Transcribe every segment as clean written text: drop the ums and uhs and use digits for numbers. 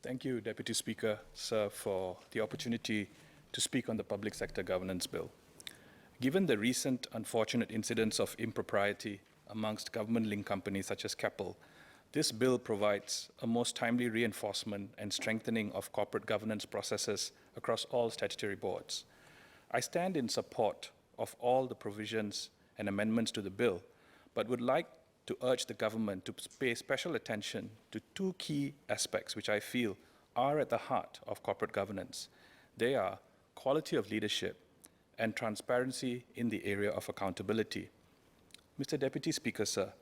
Thank you, Deputy Speaker, sir, for the opportunity to speak on the Public Sector Governance Bill. Given the recent unfortunate incidents of impropriety amongst government-linked companies such as Keppel, this bill provides a most timely reinforcement and strengthening of corporate governance processes across all statutory boards. I stand in support of all the provisions and amendments to the bill, but would like to urge the government to pay special attention to two key aspects which I feel are at the heart of corporate governance. They are quality of leadership and transparency in the area of accountability. Mr. Deputy Speaker, sir,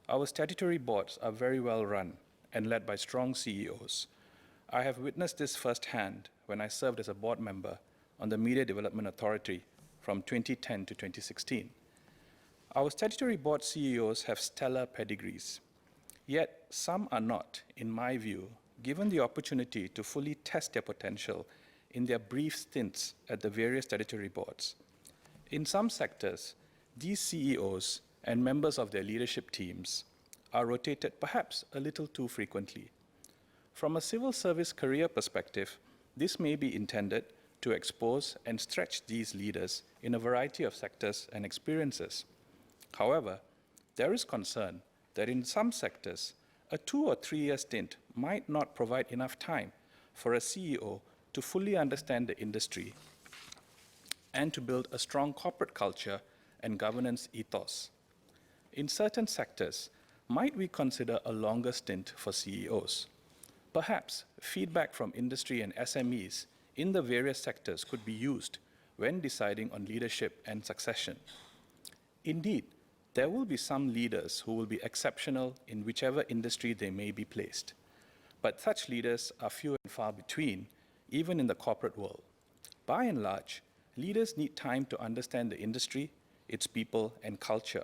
our statutory boards are very well run and led by strong CEOs. I have witnessed this firsthand when I served as a board member on the Media Development Authority from 2010 to 2016. Our statutory board CEOs have stellar pedigrees, yet some are not, in my view, given the opportunity to fully test their potential in their brief stints at the various statutory boards. In some sectors, these CEOs and members of their leadership teams are rotated perhaps a little too frequently. From a civil service career perspective, this may be intended to expose and stretch these leaders in a variety of sectors and experiences. However, there is concern that in some sectors, a 2 or 3 year stint might not provide enough time for a CEO to fully understand the industry and to build a strong corporate culture and governance ethos. In certain sectors, might we consider a longer stint for CEOs? Perhaps feedback from industry and SMEs in the various sectors could be used when deciding on leadership and succession. Indeed, there will be some leaders who will be exceptional in whichever industry they may be placed. But such leaders are few and far between, even in the corporate world. By and large, leaders need time to understand the industry, its people, and culture.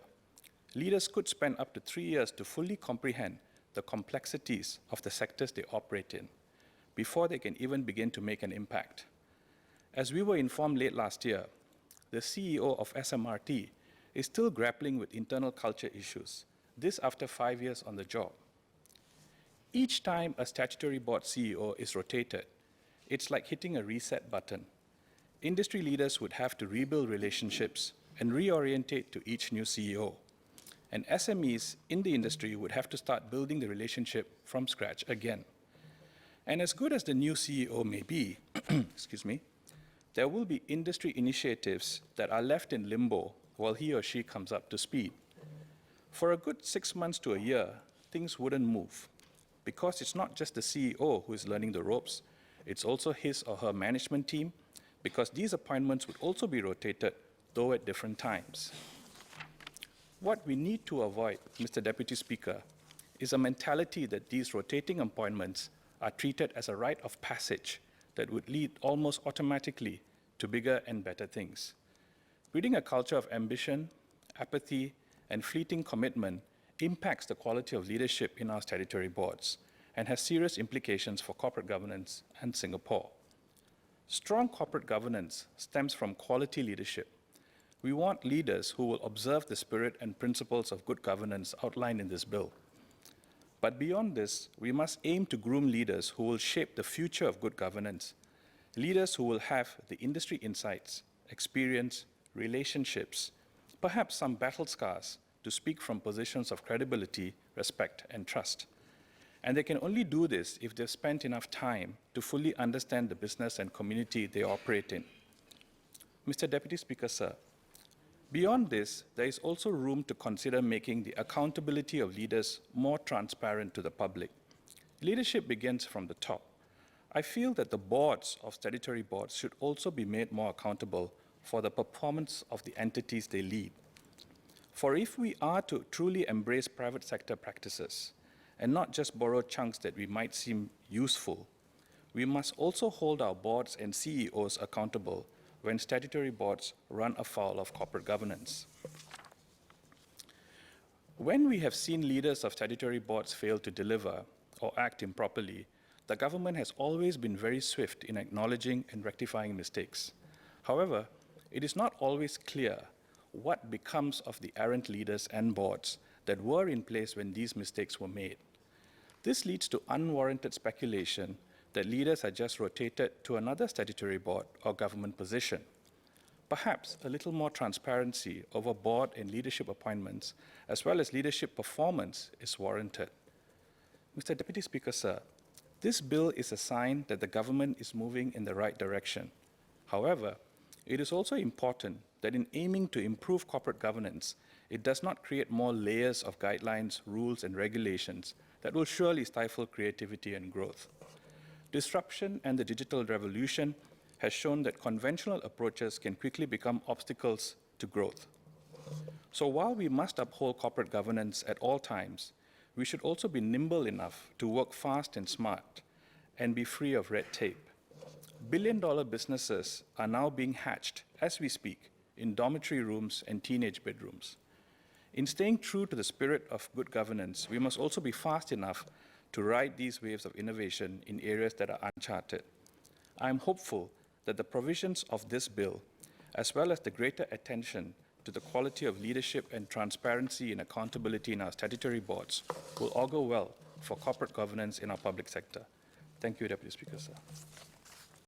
Leaders could spend up to 3 years to fully comprehend the complexities of the sectors they operate in before they can even begin to make an impact. As we were informed late last year, the CEO of SMRT is still grappling with internal culture issues, this after 5 years on the job. Each time a statutory board CEO is rotated, it's like hitting a reset button. Industry leaders would have to rebuild relationships and reorientate to each new CEO. And SMEs in the industry would have to start building the relationship from scratch again. And as good as the new CEO may be, excuse me, there will be industry initiatives that are left in limbo while he or she comes up to speed. For a good 6 months to a year, things wouldn't move because it's not just the CEO who is learning the ropes, it's also his or her management team, because these appointments would also be rotated, though at different times. What we need to avoid, Mr. Deputy Speaker, is a mentality that these rotating appointments are treated as a rite of passage that would lead almost automatically to bigger and better things. Breeding a culture of ambition, apathy, and fleeting commitment impacts the quality of leadership in our statutory boards and has serious implications for corporate governance and Singapore. Strong corporate governance stems from quality leadership. We want leaders who will observe the spirit and principles of good governance outlined in this bill. But beyond this, we must aim to groom leaders who will shape the future of good governance, leaders who will have the industry insights, experience, relationships, perhaps some battle scars to speak from positions of credibility, respect, and trust. And they can only do this if they've spent enough time to fully understand the business and community they operate in. Mr. Deputy Speaker, sir, beyond this, there is also room to consider making the accountability of leaders more transparent to the public. Leadership begins from the top. I feel that the boards of statutory boards should also be made more accountable for the performance of the entities they lead. For if we are to truly embrace private sector practices and not just borrow chunks that we might seem useful, we must also hold our boards and CEOs accountable when statutory boards run afoul of corporate governance. When we have seen leaders of statutory boards fail to deliver or act improperly, the government has always been very swift in acknowledging and rectifying mistakes. However, it is not always clear what becomes of the errant leaders and boards that were in place when these mistakes were made. This leads to unwarranted speculation that leaders are just rotated to another statutory board or government position. Perhaps a little more transparency over board and leadership appointments, as well as leadership performance, is warranted. Mr. Deputy Speaker, sir, this bill is a sign that the government is moving in the right direction. However, it is also important that in aiming to improve corporate governance, it does not create more layers of guidelines, rules, and regulations that will surely stifle creativity and growth. Disruption and the digital revolution has shown that conventional approaches can quickly become obstacles to growth. So while we must uphold corporate governance at all times, we should also be nimble enough to work fast and smart and be free of red tape. Billion-dollar businesses are now being hatched as we speak in dormitory rooms and teenage bedrooms. In staying true to the spirit of good governance, we must also be fast enough to ride these waves of innovation in areas that are uncharted. I am hopeful that the provisions of this bill, as well as the greater attention to the quality of leadership and transparency and accountability in our statutory boards, will augur well for corporate governance in our public sector. Thank you, Deputy Speaker, sir.